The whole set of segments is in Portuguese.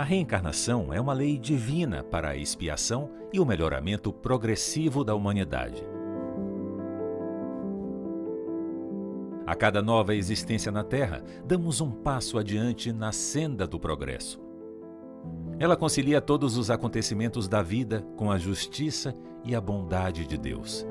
A reencarnação é uma lei divina para a expiação e o melhoramento progressivo da humanidade. A cada nova existência na Terra, damos um passo adiante na senda do progresso. Ela concilia todos os acontecimentos da vida com a justiça e a bondade de Deus.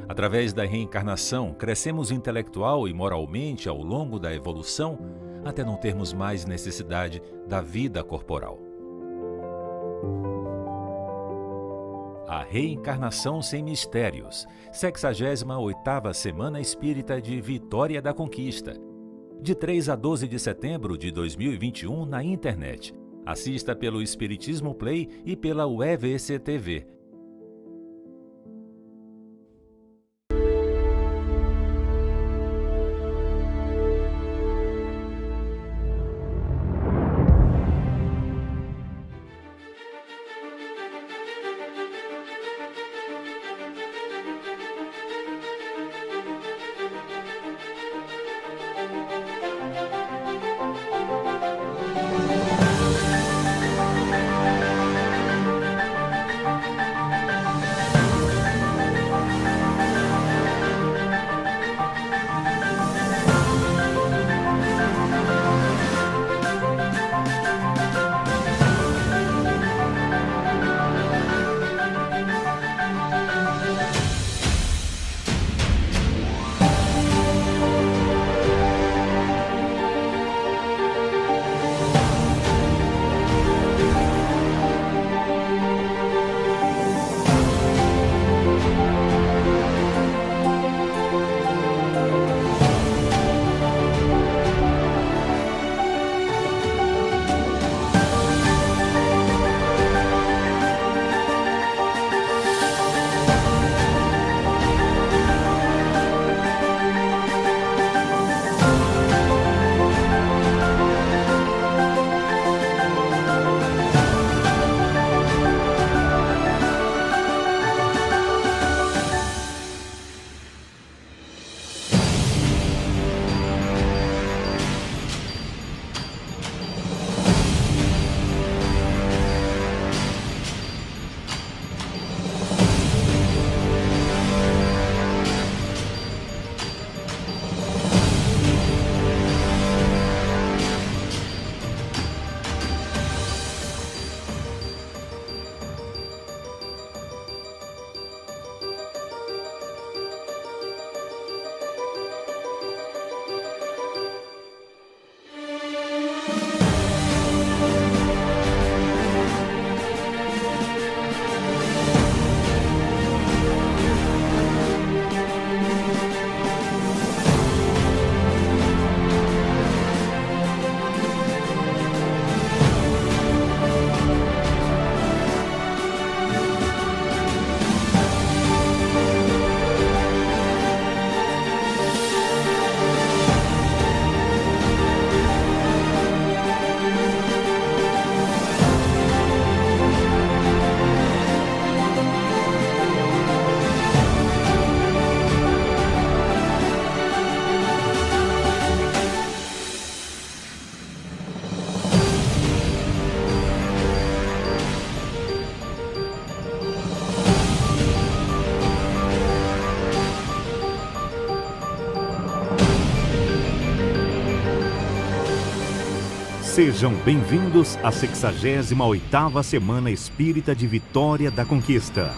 Através da reencarnação, crescemos intelectual e moralmente ao longo da evolução, até não termos mais necessidade da vida corporal. A reencarnação sem mistérios, 68ª Semana Espírita de Vitória da Conquista. De 3 a 12 de setembro de 2021 na internet. Assista pelo Espiritismo Play e pela UEVC TV. Sejam bem-vindos à 68ª Semana Espírita de Vitória da Conquista.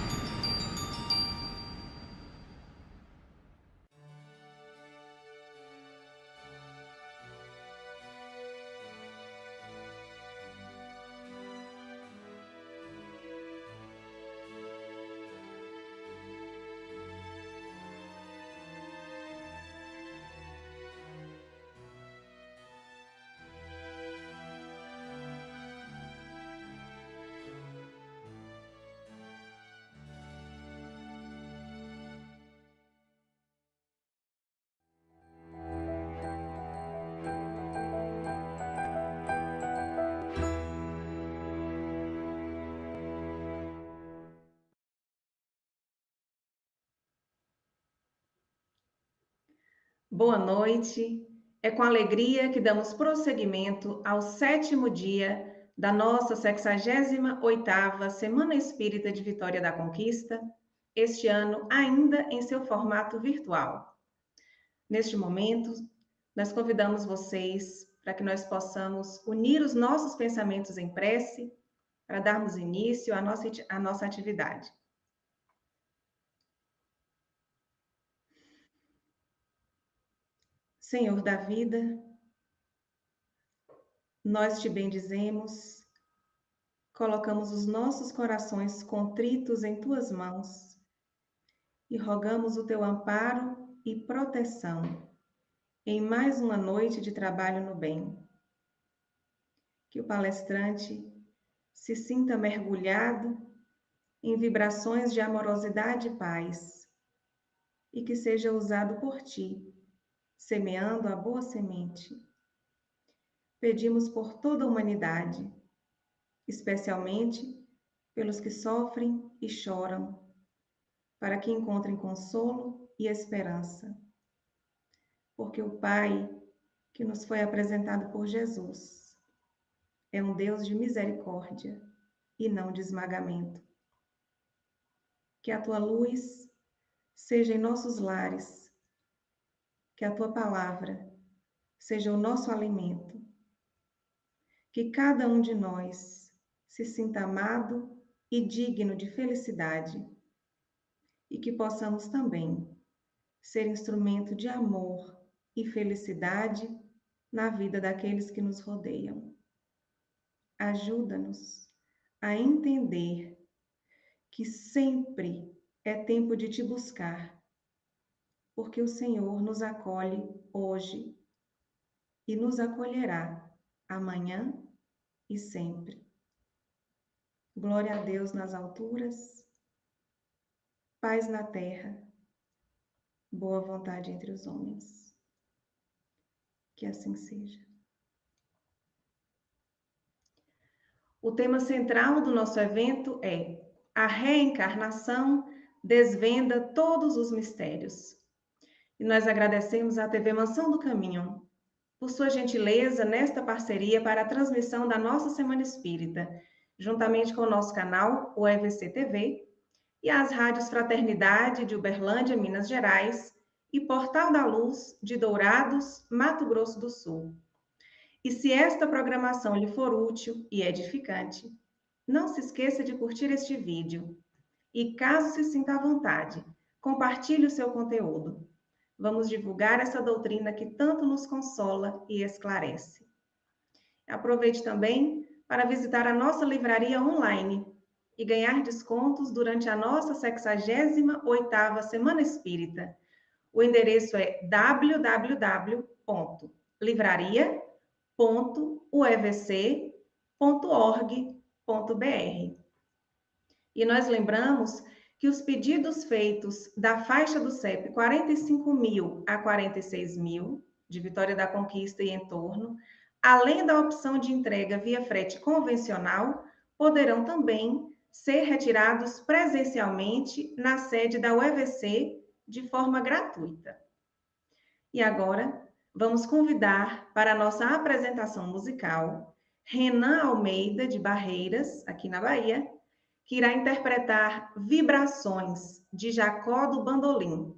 Boa noite, É com alegria que damos prosseguimento ao 7º dia da nossa 68ª Semana Espírita de Vitória da Conquista, este ano ainda em seu formato virtual. Neste momento, nós convidamos vocês para que nós possamos unir os nossos pensamentos em prece para darmos início à nossa atividade. Senhor da vida, nós te bendizemos, colocamos os nossos corações contritos em tuas mãos e rogamos o teu amparo e proteção em mais uma noite de trabalho no bem. Que o palestrante se sinta mergulhado em vibrações de amorosidade e paz e que seja usado por ti, semeando a boa semente. Pedimos por toda a humanidade, especialmente pelos que sofrem e choram, para que encontrem consolo e esperança. Porque o Pai, que nos foi apresentado por Jesus, é um Deus de misericórdia e não de esmagamento. Que a tua luz seja em nossos lares, que a tua palavra seja o nosso alimento, que cada um de nós se sinta amado e digno de felicidade e que possamos também ser instrumento de amor e felicidade na vida daqueles que nos rodeiam. Ajuda-nos a entender que sempre é tempo de te buscar, porque o Senhor nos acolhe hoje e nos acolherá amanhã e sempre. Glória a Deus nas alturas, paz na terra, boa vontade entre os homens. Que assim seja. O tema central do nosso evento é a reencarnação desvenda todos os mistérios. E nós agradecemos à TV Mansão do Caminho por sua gentileza nesta parceria para a transmissão da nossa Semana Espírita, juntamente com o nosso canal, o EVC TV, e as rádios Fraternidade de Uberlândia, Minas Gerais, e Portal da Luz de Dourados, Mato Grosso do Sul. E se esta programação lhe for útil e edificante, não se esqueça de curtir este vídeo. E caso se sinta à vontade, compartilhe o seu conteúdo. Vamos divulgar essa doutrina que tanto nos consola e esclarece. Aproveite também para visitar a nossa livraria online e ganhar descontos durante a nossa 68ª Semana Espírita. O endereço é www.livraria.uevc.org.br. E nós lembramos que os pedidos feitos da faixa do CEP 45.000 a 46.000, de Vitória da Conquista e entorno, além da opção de entrega via frete convencional, poderão também ser retirados presencialmente na sede da UEVC de forma gratuita. E agora, vamos convidar para a nossa apresentação musical Renan Almeida, de Barreiras, aqui na Bahia, que irá interpretar Vibrações, de Jacó do Bandolim.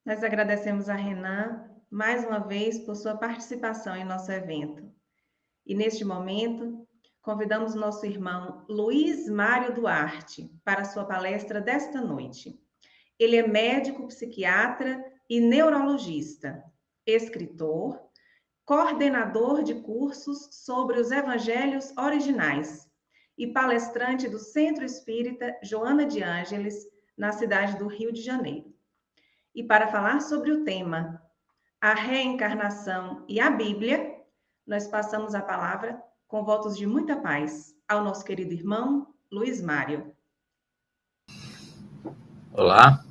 Nós agradecemos a Renan mais uma vez por sua participação em nosso evento. E neste momento, convidamos nosso irmão Luiz Mário Duarte para a sua palestra desta noite. Ele é médico, psiquiatra e neurologista, escritor, coordenador de cursos sobre os evangelhos originais e palestrante do Centro Espírita Joana de Ângeles, na cidade do Rio de Janeiro. E para falar sobre o tema a reencarnação e a Bíblia, nós passamos a palavra, com votos de muita paz, ao nosso querido irmão Luiz Mário. Olá,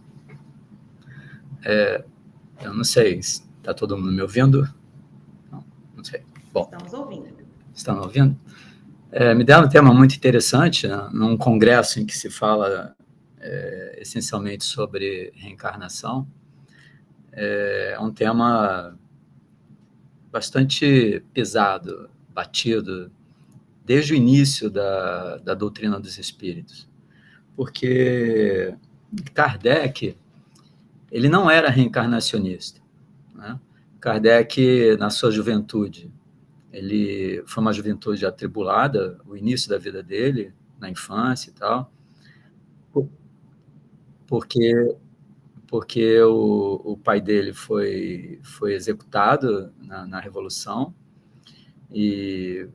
eu não sei, está todo mundo me ouvindo? Não sei. Bom, estamos ouvindo. Estão ouvindo? Me deram um tema muito interessante, né, num congresso em que se fala essencialmente sobre reencarnação. É um tema bastante pesado, batido, desde o início da doutrina dos espíritos. Porque Kardec, ele não era reencarnacionista, né? Kardec, na sua juventude, ele foi uma juventude atribulada, o início da vida dele, na infância e tal, porque o pai dele foi executado na Revolução, e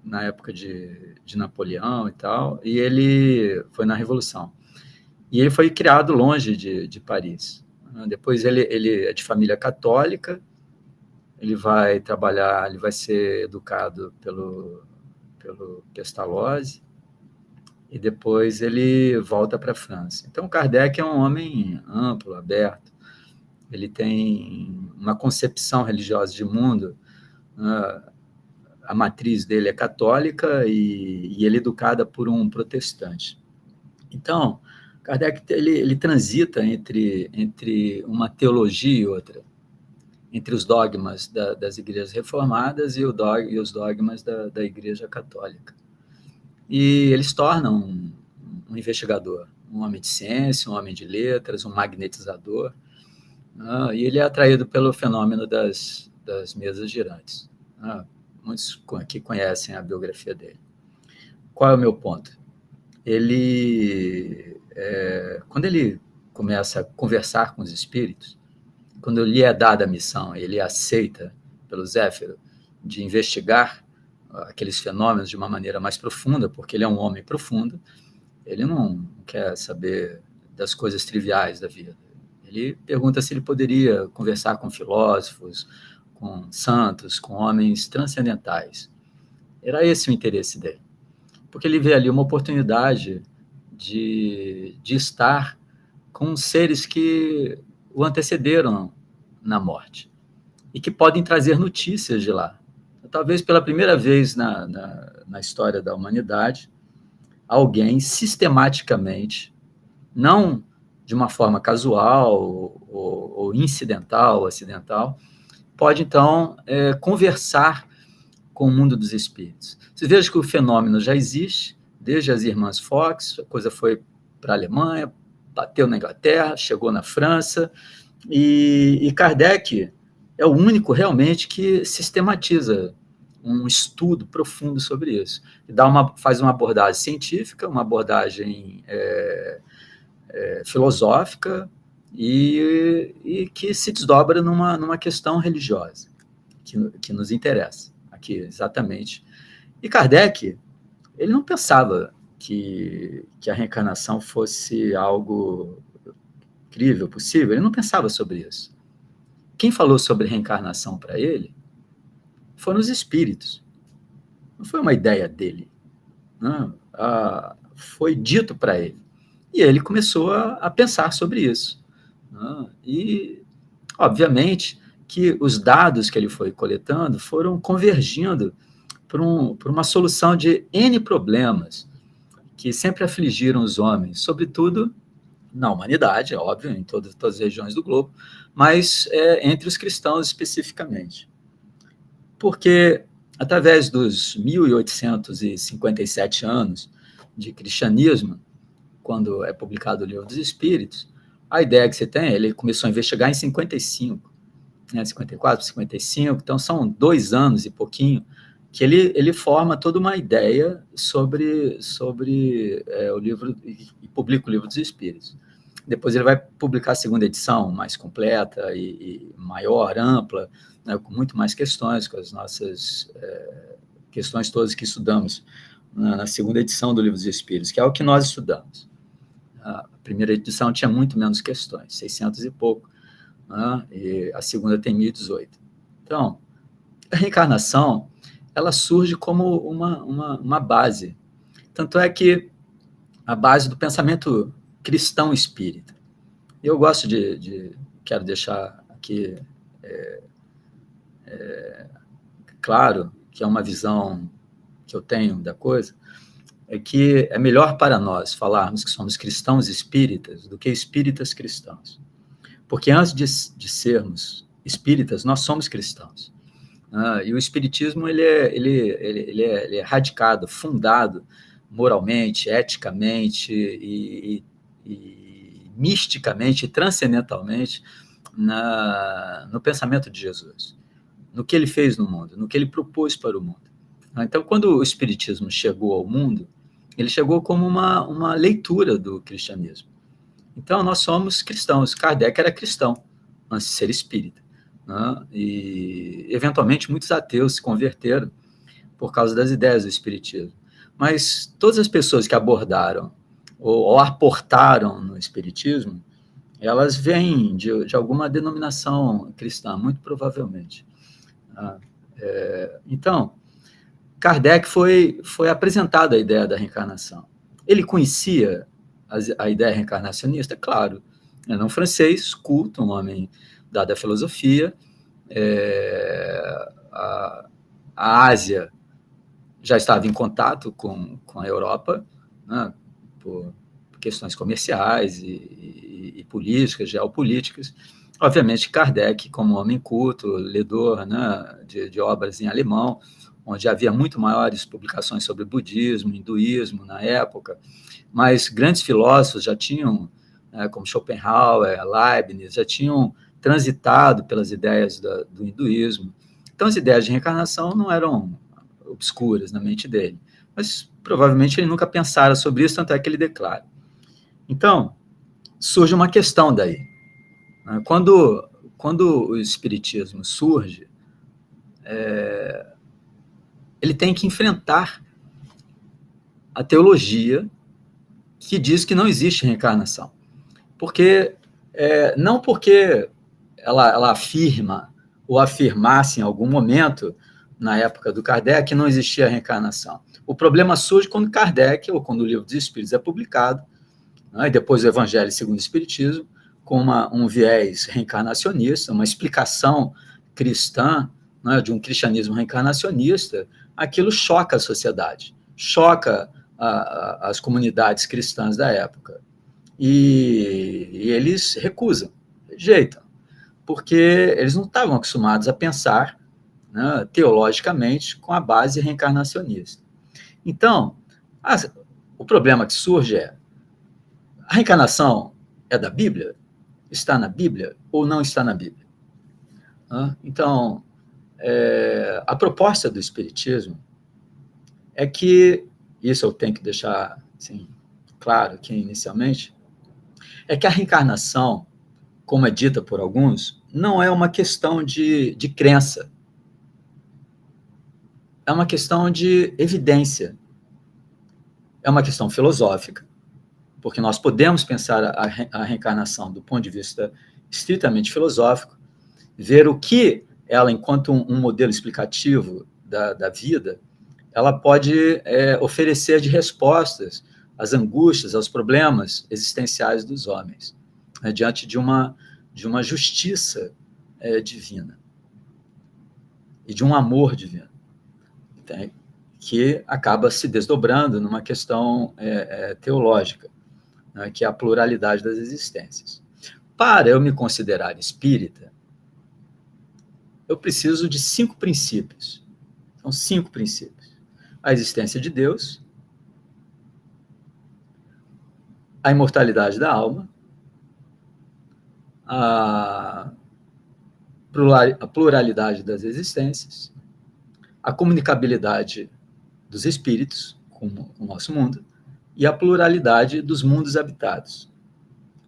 na época de Napoleão e tal, e ele foi na Revolução. E ele foi criado longe de Paris. Depois ele é de família católica, ele vai trabalhar, ele vai ser educado pelo Pestalozzi, e depois ele volta para a França. Então, Kardec é um homem amplo, aberto, ele tem uma concepção religiosa de mundo, a matriz dele é católica e ele é educado por um protestante. Então, Kardec ele transita entre uma teologia e outra, entre os dogmas das igrejas reformadas e os dogmas da Igreja Católica. E ele se torna um investigador, um homem de ciência, um homem de letras, um magnetizador, e ele é atraído pelo fenômeno das mesas girantes. Muitos aqui conhecem a biografia dele. Qual é o meu ponto? Quando ele começa a conversar com os espíritos, quando lhe é dada a missão, ele aceita pelo Zéfiro de investigar aqueles fenômenos de uma maneira mais profunda, porque ele é um homem profundo, ele não quer saber das coisas triviais da vida. Ele pergunta se ele poderia conversar com filósofos, com santos, com homens transcendentais. Era esse o interesse dele, porque ele vê ali uma oportunidade de estar com seres que o antecederam na morte e que podem trazer notícias de lá. Talvez pela primeira vez na história da humanidade, alguém sistematicamente, não de uma forma casual ou incidental ou acidental, pode então conversar com o mundo dos espíritos. Vocês vejam que o fenômeno já existe, desde as irmãs Fox, a coisa foi para a Alemanha, bateu na Inglaterra, chegou na França, e Kardec é o único realmente que sistematiza um estudo profundo sobre isso. Faz uma abordagem científica, uma abordagem filosófica e que se desdobra numa questão religiosa, que nos interessa aqui, exatamente. E Kardec, ele não pensava que a reencarnação fosse algo incrível, possível, ele não pensava sobre isso. Quem falou sobre reencarnação para ele foram os espíritos. Não foi uma ideia dele. Não, foi dito para ele. E ele começou a pensar sobre isso. E, obviamente, que os dados que ele foi coletando foram convergindo para uma solução de N problemas que sempre afligiram os homens, sobretudo na humanidade, é óbvio, em todas as regiões do globo, mas entre os cristãos especificamente. Porque, através dos 1857 anos de cristianismo, quando é publicado o Livro dos Espíritos, a ideia que você tem, ele começou a investigar em 55, né, 54, 55, então são 2 anos e pouquinho, que ele forma toda uma ideia sobre o livro, e publica o Livro dos Espíritos. Depois ele vai publicar a segunda edição, mais completa e maior, ampla, né, com muito mais questões, com as nossas questões todas que estudamos na segunda edição do Livro dos Espíritos, que é o que nós estudamos. A primeira edição tinha muito menos questões, 600 e pouco, né, e a segunda tem 1018. Então, a reencarnação, ela surge como uma base. Tanto é que a base do pensamento cristão espírita. Eu gosto quero deixar aqui claro que é uma visão que eu tenho da coisa, é que é melhor para nós falarmos que somos cristãos espíritas do que espíritas cristãos. Porque antes de sermos espíritas, nós somos cristãos. E o espiritismo ele é radicado, fundado moralmente, eticamente e misticamente, transcendentalmente no pensamento de Jesus, no que ele fez no mundo, no que ele propôs para o mundo. Então, quando o espiritismo chegou ao mundo, ele chegou como uma leitura do cristianismo. Então, nós somos cristãos. Kardec era cristão antes de ser espírita, né? E, eventualmente, muitos ateus se converteram por causa das ideias do espiritismo. Mas todas as pessoas que abordaram ou aportaram no espiritismo, elas vêm de alguma denominação cristã, muito provavelmente. Então, Kardec foi apresentado a ideia da reencarnação. Ele conhecia a ideia reencarnacionista? Claro. Era um francês culto, um homem dado à filosofia. A Ásia já estava em contato com a Europa, né, por questões comerciais e políticas, geopolíticas. Obviamente, Kardec, como homem culto, ledor, né, de obras em alemão, onde havia muito maiores publicações sobre budismo, hinduísmo na época, mas grandes filósofos já tinham, né, como Schopenhauer, Leibniz, já tinham transitado pelas ideias do hinduísmo. Então, as ideias de reencarnação não eram obscuras na mente dele, mas provavelmente ele nunca pensara sobre isso, tanto é que ele declara. Então, surge uma questão daí. Quando o espiritismo surge, ele tem que enfrentar a teologia que diz que não existe reencarnação. Não porque ela afirma ou afirmasse em algum momento, na época do Kardec, que não existia reencarnação. O problema surge quando Kardec, ou quando o Livro dos Espíritos é publicado, né, e depois o Evangelho segundo o Espiritismo, com um viés reencarnacionista, uma explicação cristã, né, de um cristianismo reencarnacionista, aquilo choca a sociedade, choca as comunidades cristãs da época. E eles recusam, rejeitam, porque eles não estavam acostumados a pensar, né, teologicamente com a base reencarnacionista. Então, o problema que surge é: a reencarnação é da Bíblia? Está na Bíblia ou não está na Bíblia? Então, a proposta do Espiritismo é que, isso eu tenho que deixar assim, claro aqui inicialmente, é que a reencarnação, como é dita por alguns, não é uma questão de crença, é uma questão de evidência, é uma questão filosófica, porque nós podemos pensar a reencarnação do ponto de vista estritamente filosófico, ver o que ela, enquanto um modelo explicativo da vida, ela pode oferecer de respostas às angústias, aos problemas existenciais dos homens, né, diante de uma justiça divina e de um amor divino, que acaba se desdobrando numa questão teológica, né, que é a pluralidade das existências. Para eu me considerar espírita, eu preciso de 5 princípios. São 5 princípios. A existência de Deus, a imortalidade da alma, a pluralidade das existências, a comunicabilidade dos espíritos com o nosso mundo e a pluralidade dos mundos habitados.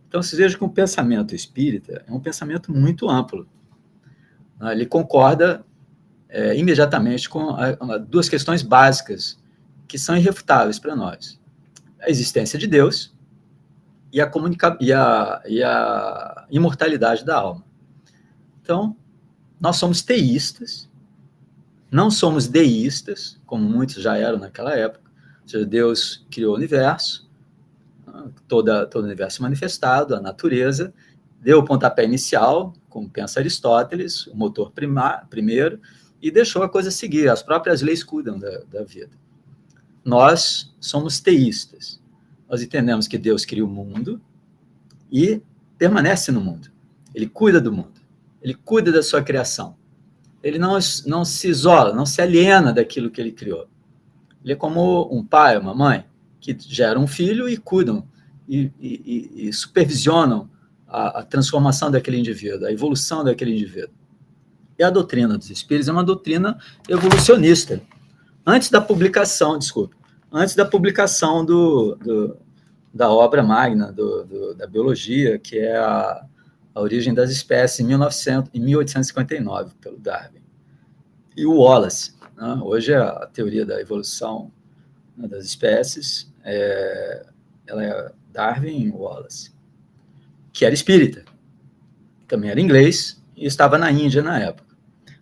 Então, vocês vejam que o pensamento espírita é um pensamento muito amplo. Ele concorda imediatamente com duas questões básicas que são irrefutáveis para nós: a existência de Deus e a imortalidade da alma. Então, nós somos teístas, não somos deístas, como muitos já eram naquela época. Ou seja, Deus criou o universo, todo o universo manifestado, a natureza, deu o pontapé inicial, como pensa Aristóteles, o motor primeiro, e deixou a coisa seguir. As próprias leis cuidam da vida. Nós somos teístas. Nós entendemos que Deus cria o mundo e permanece no mundo. Ele cuida do mundo. Ele cuida da sua criação. Ele não se isola, não se aliena daquilo que ele criou. Ele é como um pai, uma mãe, que geram um filho e cuidam e supervisionam a transformação daquele indivíduo, a evolução daquele indivíduo. E a doutrina dos espíritos é uma doutrina evolucionista. Antes da publicação da obra magna da biologia, que é a origem das espécies, em 1859, pelo Darwin. E o Wallace, né? Hoje a teoria da evolução, né, das espécies, ela é Darwin e Wallace, que era espírita, também era inglês e estava na Índia na época.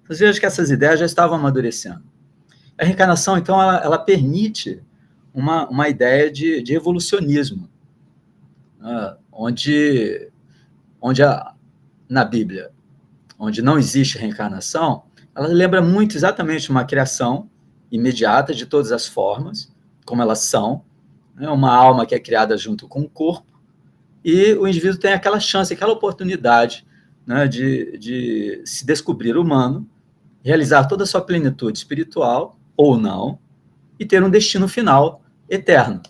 Vocês vejam que essas ideias já estavam amadurecendo. A reencarnação, então, ela permite uma ideia de evolucionismo, né, onde na Bíblia, onde não existe reencarnação, ela lembra muito exatamente uma criação imediata de todas as formas, como elas são, né, uma alma que é criada junto com o corpo, e o indivíduo tem aquela chance, aquela oportunidade, né, de se descobrir humano, realizar toda a sua plenitude espiritual, ou não, e ter um destino final eterno.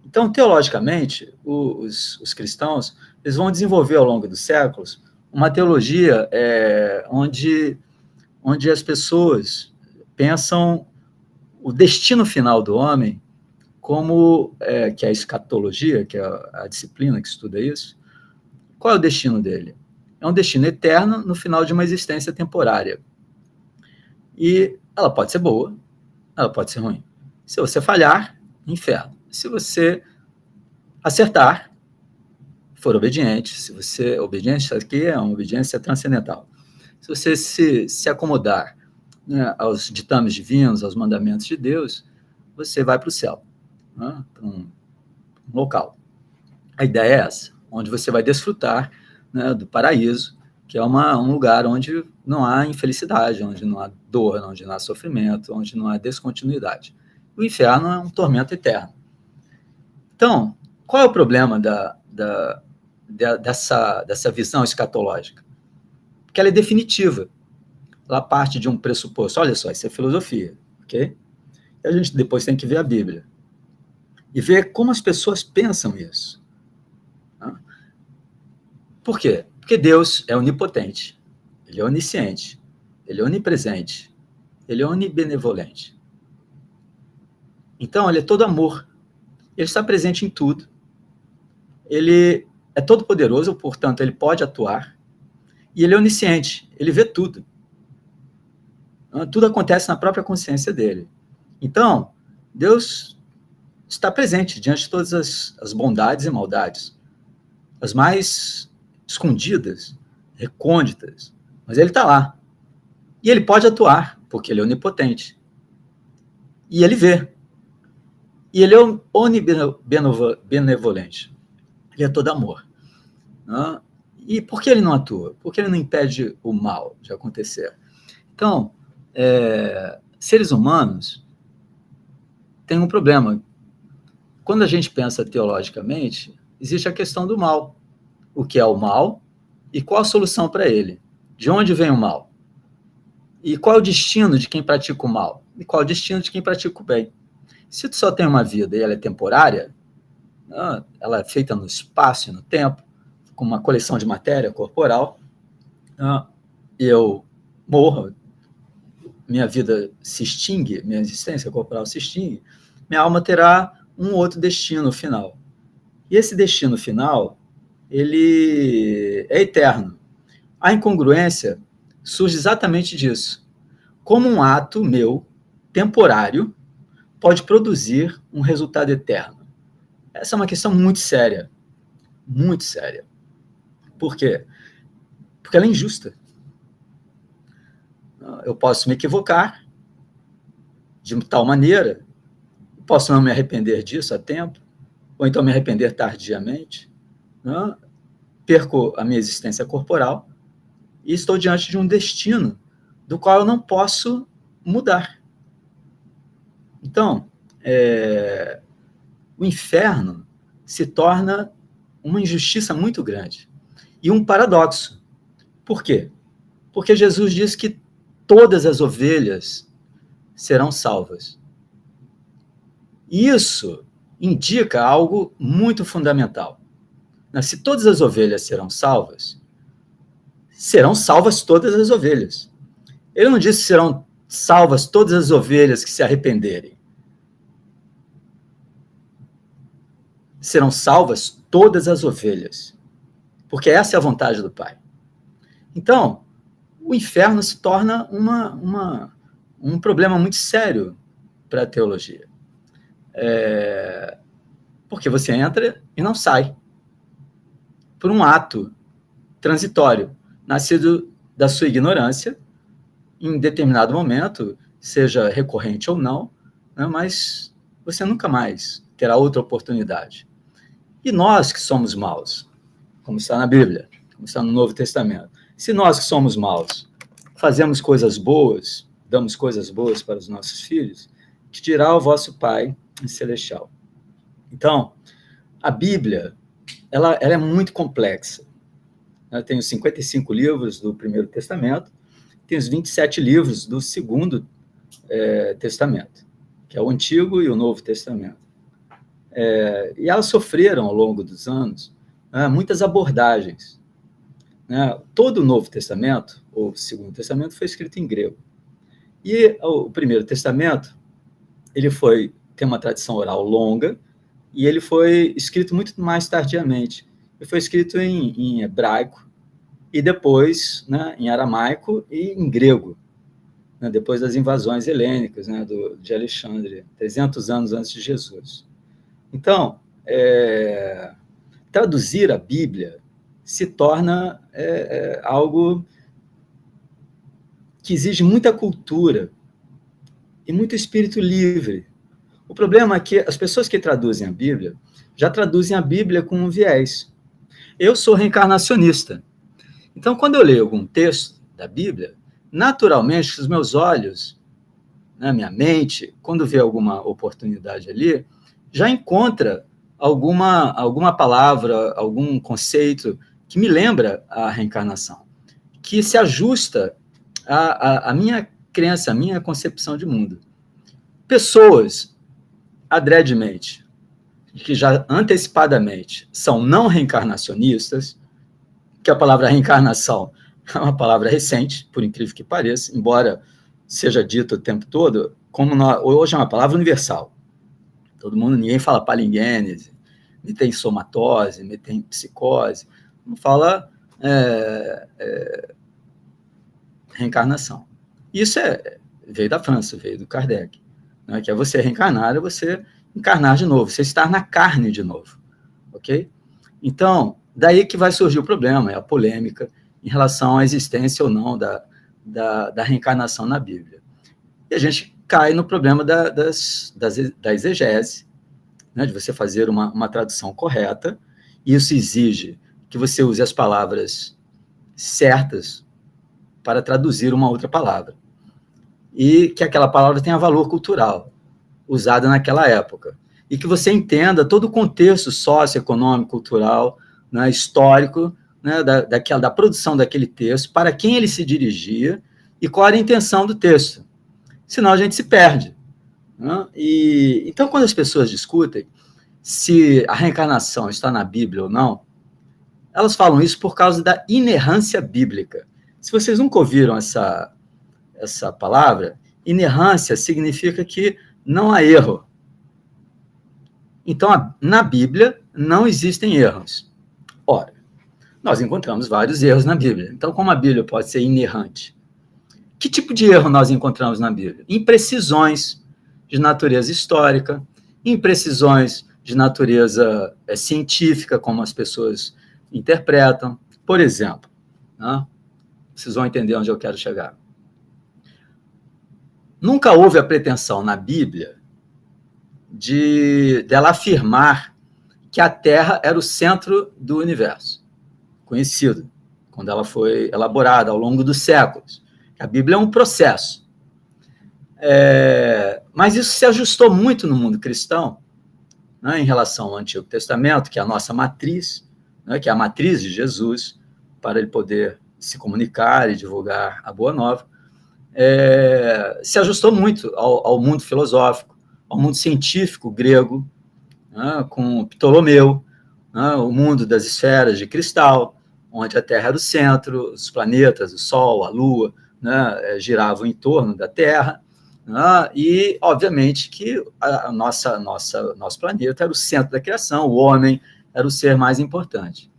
Então, teologicamente, os cristãos eles vão desenvolver ao longo dos séculos uma teologia onde as pessoas pensam o destino final do homem como, que é a escatologia, que é a disciplina que estuda isso. Qual é o destino dele? É um destino eterno no final de uma existência temporária. E ela pode ser boa, ela pode ser ruim. Se você falhar, inferno. Se você acertar, for obediente, obediência aqui é uma obediência transcendental. Se você se acomodar, né, aos ditames divinos, aos mandamentos de Deus, você vai para o céu, né, para um local. A ideia é essa, onde você vai desfrutar, né, do paraíso, que é um lugar onde não há infelicidade, onde não há dor, onde não há sofrimento, onde não há descontinuidade. O inferno é um tormento eterno. Então, qual é o problema dessa visão escatológica? Porque ela é definitiva. Ela parte de um pressuposto. Olha só, isso é filosofia, ok? E a gente depois tem que ver a Bíblia. E ver como as pessoas pensam isso. Por quê? Porque Deus é onipotente, Ele é onisciente, Ele é onipresente, Ele é onibenevolente. Então, Ele é todo amor. Ele está presente em tudo. Ele é todo poderoso, portanto, Ele pode atuar. E Ele é onisciente, Ele vê tudo. Tudo acontece na própria consciência dele. Então, Deus está presente diante de todas as bondades e maldades. As mais escondidas, recônditas, mas ele está lá. E ele pode atuar, porque ele é onipotente. E ele vê. E ele é onibenevolente. Ele é todo amor. Né? E por que ele não atua? Por que ele não impede o mal de acontecer? Então, seres humanos têm um problema. Quando a gente pensa teologicamente, existe a questão do mal. O que é o mal e qual a solução para ele? De onde vem o mal? E qual é o destino de quem pratica o mal? E qual é o destino de quem pratica o bem? Se tu só tem uma vida e ela é temporária, ela é feita no espaço e no tempo, com uma coleção de matéria corporal, eu morro, minha vida se extingue, minha existência corporal se extingue, minha alma terá um outro destino final. E esse destino final, ele é eterno. A incongruência surge exatamente disso. Como um ato meu, temporário, pode produzir um resultado eterno? Essa é uma questão muito séria. Muito séria. Por quê? Porque ela é injusta. Eu posso me equivocar de tal maneira, posso não me arrepender disso a tempo, ou então me arrepender tardiamente, né? Perco a minha existência corporal e estou diante de um destino do qual eu não posso mudar. Então, o inferno se torna uma injustiça muito grande e um paradoxo. Por quê? Porque Jesus diz que todas as ovelhas serão salvas. Isso indica algo muito fundamental. Se todas as ovelhas serão salvas todas as ovelhas. Ele não disse que serão salvas todas as ovelhas que se arrependerem. Serão salvas todas as ovelhas. Porque essa é a vontade do Pai. Então, o inferno se torna um problema muito sério para a teologia. Porque você entra e não sai. Por um ato transitório, nascido da sua ignorância, em determinado momento, seja recorrente ou não, né, mas você nunca mais terá outra oportunidade. E nós que somos maus, como está na Bíblia, como está no Novo Testamento, se nós que somos maus fazemos coisas boas, damos coisas boas para os nossos filhos, que dirá o vosso Pai celestial. Então, a Bíblia, ela é muito complexa. Eu tenho 55 livros do Primeiro Testamento, tem os 27 livros do Segundo Testamento, que é o Antigo e o Novo Testamento. E elas sofreram, ao longo dos anos, muitas abordagens. Todo o Novo Testamento, ou o Segundo Testamento, foi escrito em grego. E o Primeiro Testamento, ele tem uma tradição oral longa, e ele foi escrito muito mais tardiamente. Ele foi escrito em hebraico, e depois, né, em aramaico e em grego, né, depois das invasões helênicas, né, de Alexandre, 300 anos antes de Jesus. Então, traduzir a Bíblia se torna algo que exige muita cultura e muito espírito livre. O problema é que as pessoas que traduzem a Bíblia já traduzem a Bíblia com um viés. Eu sou reencarnacionista. Então, quando eu leio algum texto da Bíblia, naturalmente, os meus olhos, né, minha mente, quando vê alguma oportunidade ali, já encontra alguma palavra, algum conceito que me lembra a reencarnação, que se ajusta à minha crença, à minha concepção de mundo. Pessoas, adredemente, que já antecipadamente são não reencarnacionistas, que a palavra reencarnação é uma palavra recente, por incrível que pareça, embora seja dita o tempo todo, hoje é uma palavra universal. Ninguém fala palingênese, nem tem somatose, nem tem psicose, não fala reencarnação. Isso veio da França, veio do Kardec, né, que é você reencarnar, é você encarnar de novo, você estar na carne de novo, ok? Então, daí que vai surgir o problema, a polêmica em relação à existência ou não da reencarnação na Bíblia. E a gente cai no problema da exegese, né, de você fazer uma tradução correta, e isso exige que você use as palavras certas para traduzir uma outra palavra, e que aquela palavra tenha valor cultural, usada naquela época, e que você entenda todo o contexto socioeconômico, cultural, né, histórico, né, da produção daquele texto, para quem ele se dirigia e qual era a intenção do texto. Senão a gente se perde. Né? Então, quando as pessoas discutem se a reencarnação está na Bíblia ou não, elas falam isso por causa da inerrância bíblica. Se vocês nunca ouviram essa palavra, inerrância significa que não há erro. Então, na Bíblia, não existem erros. Ora, nós encontramos vários erros na Bíblia. Então, como a Bíblia pode ser inerrante? Que tipo de erro nós encontramos na Bíblia? Imprecisões de natureza histórica, imprecisões de natureza científica, como as pessoas interpretam. Por exemplo, né? Vocês vão entender onde eu quero chegar. Nunca houve a pretensão na Bíblia dela afirmar que a Terra era o centro do universo, conhecido, quando ela foi elaborada ao longo dos séculos. A Bíblia é um processo. Mas isso se ajustou muito no mundo cristão, né, em relação ao Antigo Testamento, que é a nossa matriz, né, que é a matriz de Jesus, para ele poder se comunicar e divulgar a Boa Nova, se ajustou muito ao mundo filosófico, ao mundo científico grego, né, com Ptolomeu, né, o mundo das esferas de cristal, onde a Terra era o centro, os planetas, o Sol, a Lua, né, giravam em torno da Terra, né, e, obviamente, que nosso planeta era o centro da criação, o homem era o ser mais importante.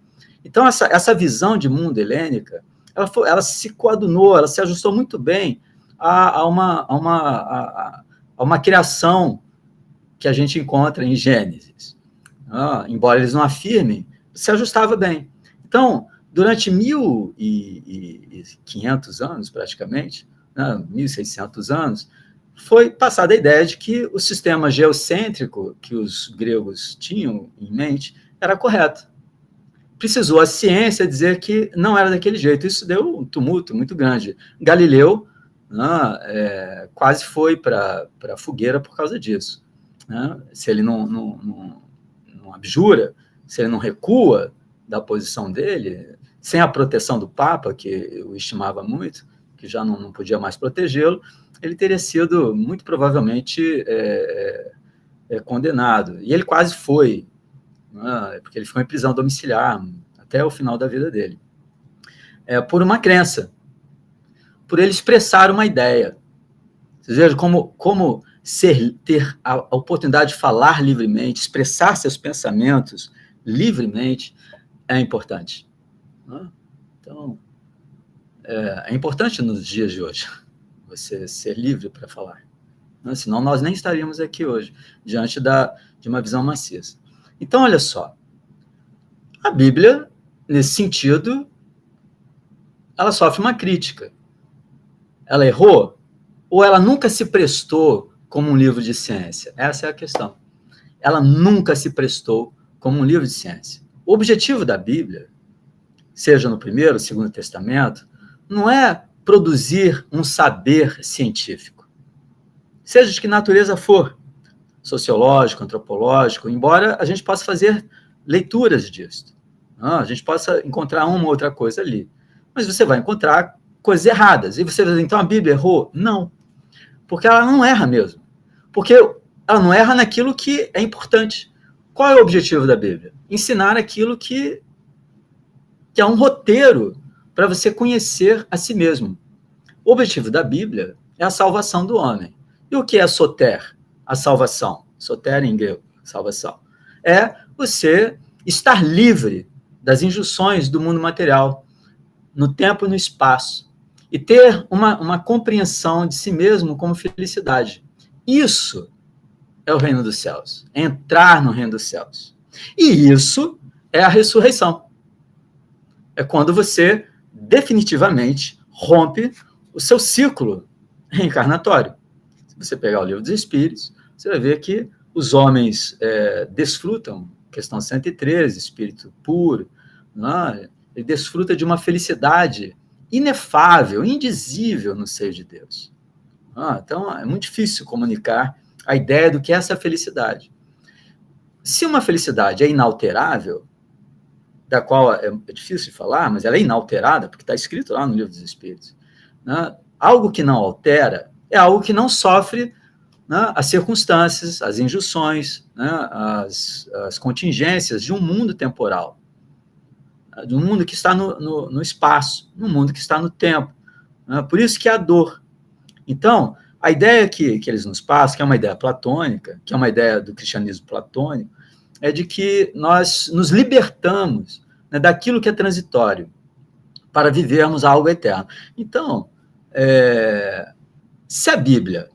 Então, essa visão de mundo helênica, ela se coadunou, ela se ajustou muito bem a uma criação que a gente encontra em Gênesis. Embora eles não afirmem, se ajustava bem. Então, durante 1.500 anos, praticamente, 1.600 anos, foi passada a ideia de que o sistema geocêntrico que os gregos tinham em mente era correto. Precisou a ciência dizer que não era daquele jeito. Isso deu um tumulto muito grande. Galileu quase foi para a fogueira por causa disso. Né? Se ele não abjura, se ele não recua da posição dele, sem a proteção do Papa, que o estimava muito, que já não podia mais protegê-lo, ele teria sido, muito provavelmente, condenado. E ele quase foi, porque ele ficou em prisão domiciliar até o final da vida dele, por uma crença, por ele expressar uma ideia. Vocês vejam como ter a oportunidade de falar livremente, expressar seus pensamentos livremente é importante. Então, é importante nos dias de hoje você ser livre para falar. Senão nós nem estaríamos aqui hoje, diante de uma visão maciça. Então, olha só, a Bíblia, nesse sentido, ela sofre uma crítica. Ela errou? Ou ela nunca se prestou como um livro de ciência? Essa é a questão. Ela nunca se prestou como um livro de ciência. O objetivo da Bíblia, seja no Primeiro ou Segundo Testamento, não é produzir um saber científico, seja de que natureza for, sociológico, antropológico, embora a gente possa fazer leituras disso. A gente possa encontrar uma ou outra coisa ali. Mas você vai encontrar coisas erradas. E você vai dizer, então a Bíblia errou? Não. Porque ela não erra mesmo. Porque ela não erra naquilo que é importante. Qual é o objetivo da Bíblia? Ensinar aquilo que é um roteiro para você conhecer a si mesmo. O objetivo da Bíblia é a salvação do homem. E o que é soter? A salvação. Soter em grego, salvação. É você estar livre das injunções do mundo material, no tempo e no espaço, e ter uma compreensão de si mesmo como felicidade. Isso é o reino dos céus, é entrar no reino dos céus. E isso é a ressurreição. É quando você definitivamente rompe o seu ciclo reencarnatório. Se você pegar o Livro dos Espíritos, você vai ver que os homens desfrutam, questão 113, espírito puro, ele desfruta de uma felicidade inefável, indizível no seio de Deus. Então, é muito difícil comunicar a ideia do que é essa felicidade. Se uma felicidade é inalterável, da qual é difícil de falar, mas ela é inalterada, porque está escrito lá no Livro dos Espíritos, algo que não altera é algo que não sofre as circunstâncias, as injunções, as contingências de um mundo temporal. de um mundo que está no espaço, num mundo que está no tempo. Né? Por isso que há dor. Então, a ideia que eles nos passam, que é uma ideia platônica, que é uma ideia do cristianismo platônico, é de que nós nos libertamos, né, daquilo que é transitório, para vivermos algo eterno. Então, se a Bíblia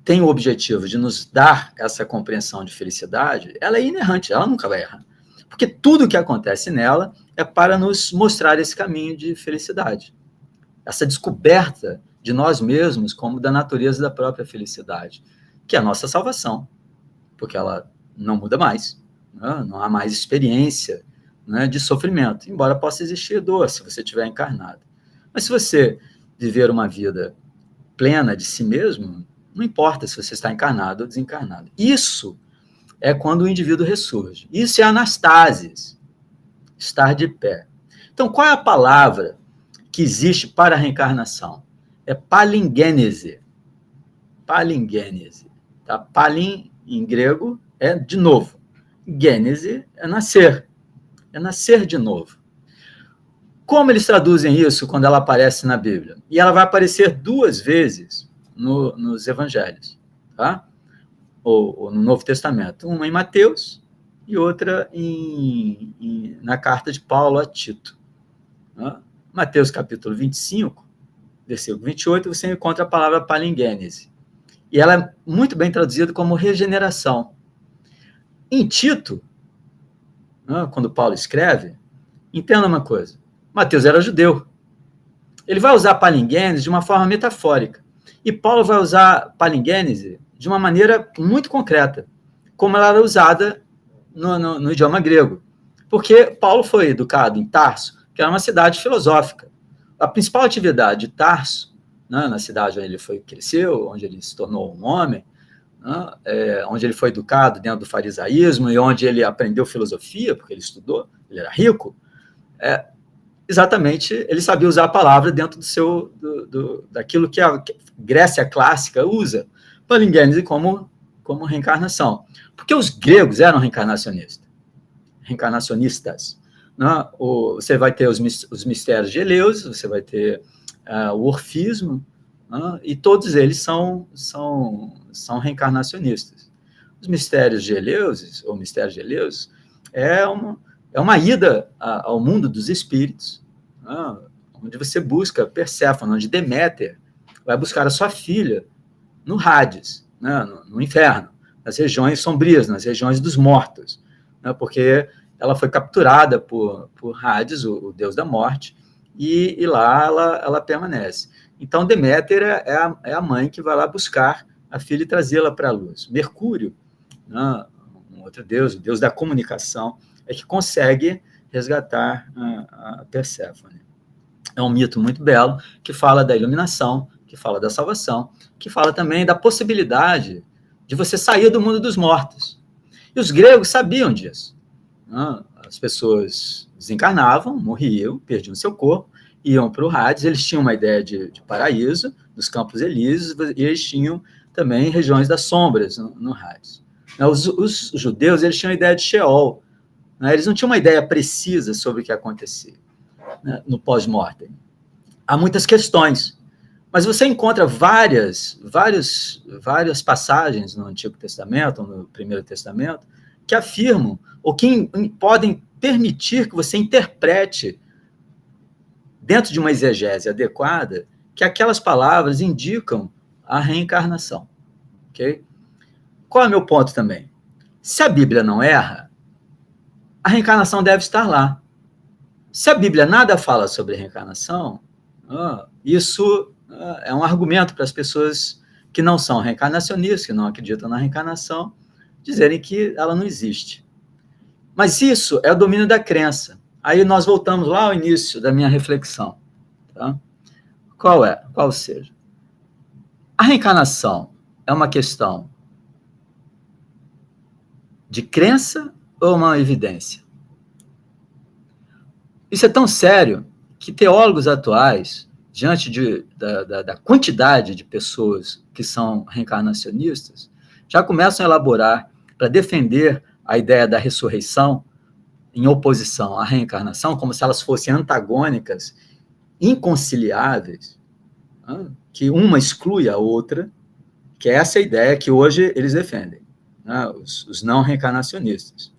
tem o objetivo de nos dar essa compreensão de felicidade, ela é inerrante, ela nunca vai errar. Porque tudo o que acontece nela é para nos mostrar esse caminho de felicidade. Essa descoberta de nós mesmos como da natureza da própria felicidade, que é a nossa salvação, porque ela não muda mais, né? Não há mais experiência, né, de sofrimento, embora possa existir dor se você estiver encarnado. Mas se você viver uma vida plena de si mesmo, não importa se você está encarnado ou desencarnado. Isso é quando o indivíduo ressurge. Isso é anastasis, estar de pé. Então, qual é a palavra que existe para a reencarnação? É palingênese. Palingênese. Tá? Palin, em grego, é de novo. Gênese é nascer. É nascer de novo. Como eles traduzem isso quando ela aparece na Bíblia? E ela vai aparecer 2 vezes nos evangelhos, tá? Ou no Novo Testamento. Uma em Mateus e outra na carta de Paulo a Tito. Tá? Mateus capítulo 25, versículo 28, você encontra a palavra palingênese. E ela é muito bem traduzida como regeneração. Em Tito, quando Paulo escreve, entenda uma coisa, Mateus era judeu. Ele vai usar palingênese de uma forma metafórica. E Paulo vai usar palingênese de uma maneira muito concreta, como ela era usada no idioma grego. Porque Paulo foi educado em Tarso, que era uma cidade filosófica. A principal atividade de Tarso, né, na cidade onde ele cresceu, onde ele se tornou um homem, né, onde ele foi educado dentro do farisaísmo e onde ele aprendeu filosofia, porque ele estudou, ele era rico, exatamente, ele sabia usar a palavra dentro daquilo que a Grécia clássica usa, palingênese como reencarnação. Porque os gregos eram reencarnacionistas. Né? Você vai ter os mistérios de Eleusis, você vai ter o orfismo, né? E todos eles são reencarnacionistas. Os mistérios de Eleusis, ou mistérios de Eleusis, é uma ida ao mundo dos espíritos, né? Onde você busca Perséfone, onde Deméter vai buscar a sua filha no Hades, né? no inferno, nas regiões sombrias, nas regiões dos mortos, né? Porque ela foi capturada por Hades, o deus da morte, e lá ela permanece. Então, Deméter é a mãe que vai lá buscar a filha e trazê-la para a luz. Mercúrio, né, um outro deus, o deus da comunicação, é que consegue resgatar a Perséfone. É um mito muito belo, que fala da iluminação, que fala da salvação, que fala também da possibilidade de você sair do mundo dos mortos. E os gregos sabiam disso. As pessoas desencarnavam, morriam, perdiam seu corpo, iam para o Hades, eles tinham uma ideia de paraíso, dos campos elíseos, e eles tinham também regiões das sombras no Hades. Os judeus, eles tinham a ideia de Sheol, né? Eles não tinham uma ideia precisa sobre o que acontecia, né, no pós-mortem. Há muitas questões, mas você encontra várias passagens no Antigo Testamento, ou no Primeiro Testamento, que afirmam, ou que podem permitir que você interprete, dentro de uma exegese adequada, que aquelas palavras indicam a reencarnação. Okay? Qual é o meu ponto também? Se a Bíblia não erra, a reencarnação deve estar lá. Se a Bíblia nada fala sobre reencarnação, isso é um argumento para as pessoas que não são reencarnacionistas, que não acreditam na reencarnação, dizerem que ela não existe. Mas isso é o domínio da crença. Aí nós voltamos lá ao início da minha reflexão. Tá? Qual seja? A reencarnação é uma questão de crença ou uma evidência? Isso é tão sério que teólogos atuais, diante da quantidade de pessoas que são reencarnacionistas, já começam a elaborar, para defender a ideia da ressurreição, em oposição à reencarnação, como se elas fossem antagônicas, inconciliáveis, né? Que uma exclui a outra, que é essa ideia que hoje eles defendem, né? Os não reencarnacionistas.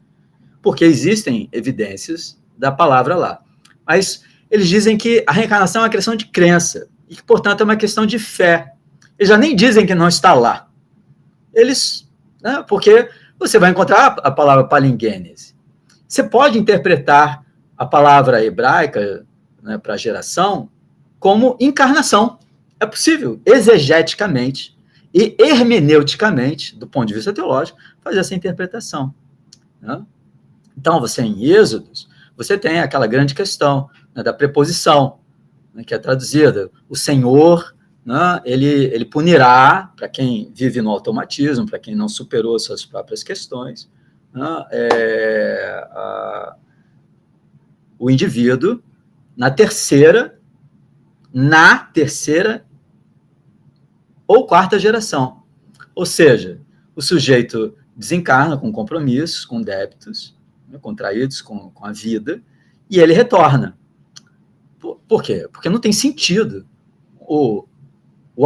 Porque existem evidências da palavra lá. Mas eles dizem que a reencarnação é uma questão de crença, e que, portanto, é uma questão de fé. Eles já nem dizem que não está lá. Eles, né, porque você vai encontrar a palavra palinguênese. Você pode interpretar a palavra hebraica, né, para geração como encarnação. É possível, exegeticamente e hermeneuticamente, do ponto de vista teológico, fazer essa interpretação, né? Então, você em Êxodos, você tem aquela grande questão, né, da preposição, né, que é traduzida. O Senhor, né, ele punirá, para quem vive no automatismo, para quem não superou suas próprias questões, né, o indivíduo na terceira ou quarta geração. Ou seja, o sujeito desencarna com compromissos, com débitos, né, contraídos com a vida, e ele retorna. Por quê? Porque não tem sentido o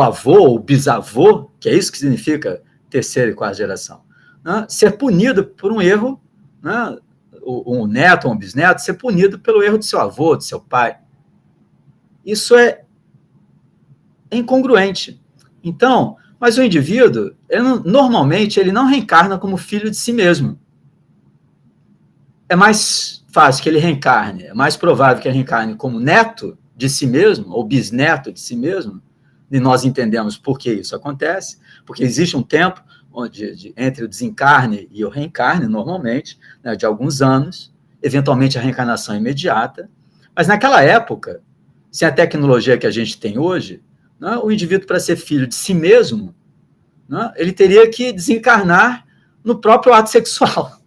avô, o bisavô, que é isso que significa terceira e quarta geração, né, ser punido por um erro, né, um neto ou um bisneto ser punido pelo erro do seu avô, do seu pai. Isso é incongruente. Então, mas o indivíduo, normalmente, ele não reencarna como filho de si mesmo. É mais fácil que ele reencarne, é mais provável que ele reencarne como neto de si mesmo, ou bisneto de si mesmo, e nós entendemos por que isso acontece, porque existe um tempo entre o desencarne e o reencarne, normalmente, né, de alguns anos, eventualmente a reencarnação é imediata, mas naquela época, sem a tecnologia que a gente tem hoje, né, o indivíduo, para ser filho de si mesmo, né, ele teria que desencarnar no próprio ato sexual,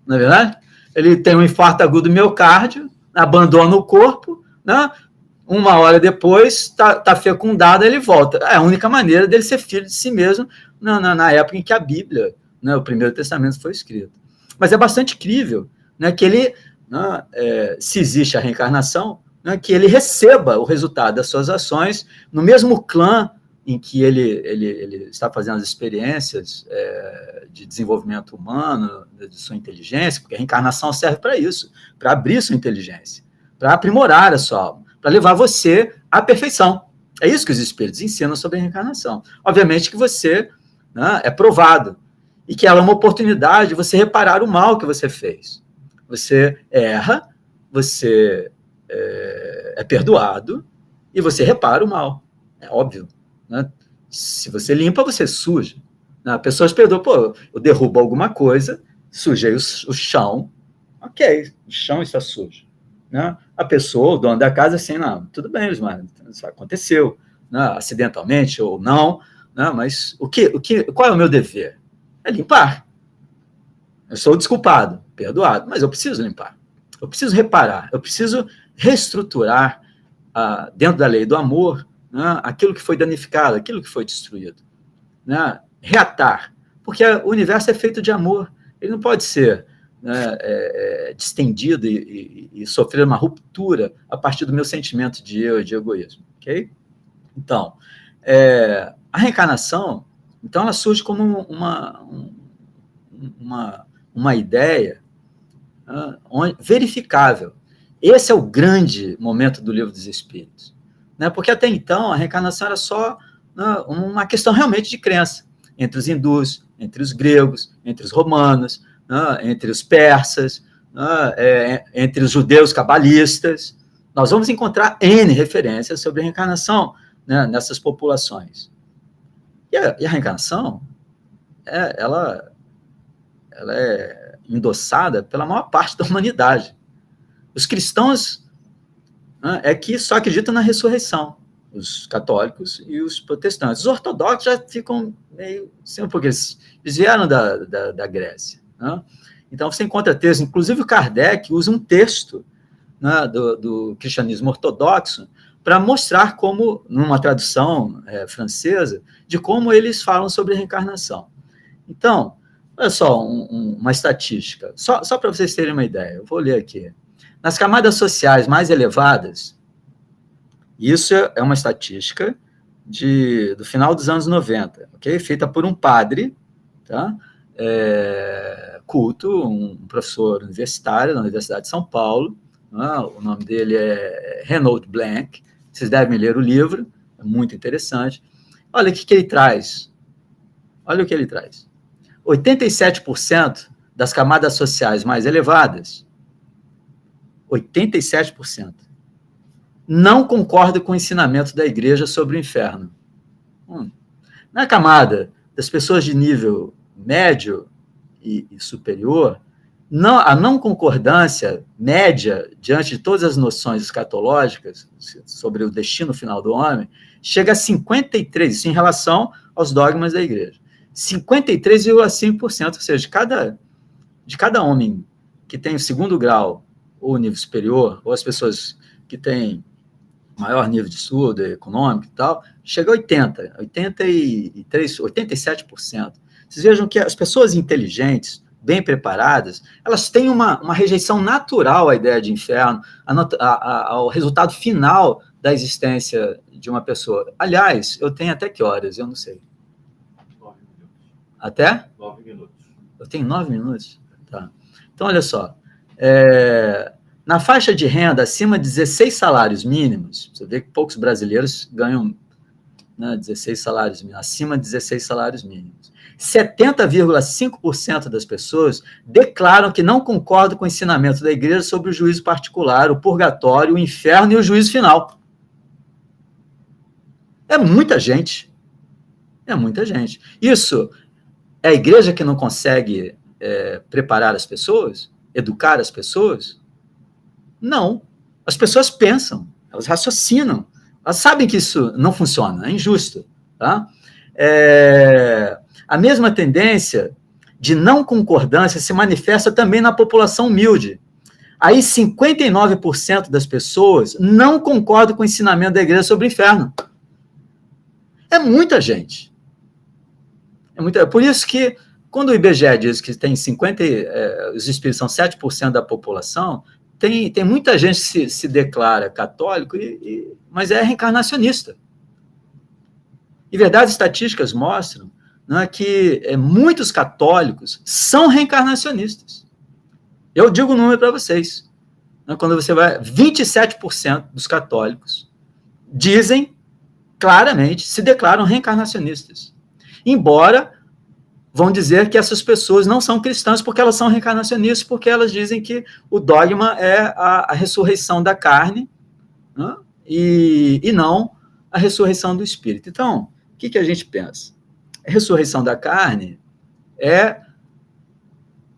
não é verdade? Ele tem um infarto agudo do miocárdio, abandona o corpo, né, uma hora depois está fecundado, ele volta. É a única maneira dele ser filho de si mesmo na época em que a Bíblia, né, o Primeiro Testamento, foi escrito. Mas é bastante crível, né, que ele, né, se existe a reencarnação, né, que ele receba o resultado das suas ações no mesmo clã em que ele está fazendo as experiências de desenvolvimento humano, de sua inteligência, porque a reencarnação serve para isso, para abrir sua inteligência, para aprimorar a sua alma, para levar você à perfeição. É isso que os espíritos ensinam sobre a reencarnação. Obviamente que você, né, é provado, e que ela é uma oportunidade de você reparar o mal que você fez. Você erra, você é perdoado, e você repara o mal. É óbvio, né? Se você limpa, você suja. Né? A pessoa perdoa, pô, eu derrubo alguma coisa, sujei o chão, ok, o chão está sujo. Né? A pessoa, o dono da casa, assim, não, tudo bem, mas isso aconteceu, né? Acidentalmente ou não, né? Mas qual é o meu dever? É limpar. Eu sou desculpado, perdoado, mas eu preciso limpar. Eu preciso reparar, eu preciso reestruturar, dentro da lei do amor, né, aquilo que foi danificado, aquilo que foi destruído. Né? Reatar, porque o universo é feito de amor, ele não pode ser, né, distendido e sofrer uma ruptura a partir do meu sentimento de eu e de egoísmo. Okay? Então, a reencarnação, então, ela surge como uma ideia verificável. Esse é o grande momento do Livro dos Espíritos. Né? Porque até então a reencarnação era só, né, uma questão realmente de crença, entre os hindus, entre os gregos, entre os romanos, né, entre os persas, né, entre os judeus cabalistas. Nós vamos encontrar N referências sobre a reencarnação, né, nessas populações. E a reencarnação, ela é endossada pela maior parte da humanidade. Os cristãos, né, que só acreditam na ressurreição, os católicos e os protestantes. Os ortodoxos já ficam meio assim, porque eles vieram da Grécia. Né? Então, você encontra textos, inclusive o Kardec usa um texto, né, do cristianismo ortodoxo para mostrar como, numa tradução francesa, de como eles falam sobre a reencarnação. Então, Olha só, uma estatística, só para vocês terem uma ideia, eu vou ler aqui. Nas camadas sociais mais elevadas, isso é uma estatística do final dos anos 90, ok? Feita por um padre, tá? Culto, um professor universitário da Universidade de São Paulo, né? O nome dele é Renaud Blanc, vocês devem ler o livro, é muito interessante. Olha o que ele traz. Olha o que ele traz. 87% das camadas sociais mais elevadas, 87%, não concordam com o ensinamento da igreja sobre o inferno. Na camada das pessoas de nível médio e superior, a não concordância média diante de todas as noções escatológicas sobre o destino final do homem chega a 53%, isso em relação aos dogmas da igreja. 53,5%, ou seja, de cada homem que tem o segundo grau ou nível superior, ou as pessoas que têm maior nível de estudo econômico e tal, chega a 87%. Vocês vejam que as pessoas inteligentes, bem preparadas, elas têm uma rejeição natural à ideia de inferno, ao resultado final da existência de uma pessoa. Aliás, eu tenho até que horas? Eu não sei. 9 minutos. Até? 9 minutos. Eu tenho 9 minutos? Tá. Então, olha só. Na faixa de renda acima de 16 salários mínimos, você vê que poucos brasileiros ganham 16 salários mínimos, acima de 16 salários mínimos. 70,5% das pessoas declaram que não concordam com o ensinamento da igreja sobre o juízo particular, o purgatório, o inferno e o juízo final. É muita gente. É muita gente. Isso é a igreja que não consegue preparar as pessoas? Educar as pessoas? Não. As pessoas pensam, elas raciocinam, elas sabem que isso não funciona, é injusto. Tá? A mesma tendência de não concordância se manifesta também na população humilde. Aí 59% das pessoas não concordam com o ensinamento da igreja sobre o inferno. É muita gente. Por isso que, quando o IBGE diz que tem os espíritos são 7% da população, tem muita gente que se declara católico, mas é reencarnacionista. E verdades estatísticas mostram que muitos católicos são reencarnacionistas. Eu digo o número para vocês. Quando você vai, 27% dos católicos dizem claramente, se declaram reencarnacionistas. Embora vão dizer que essas pessoas não são cristãs porque elas são reencarnacionistas, porque elas dizem que o dogma é a ressurreição da carne, né? E não a ressurreição do espírito. Então, o que a gente pensa? A ressurreição da carne é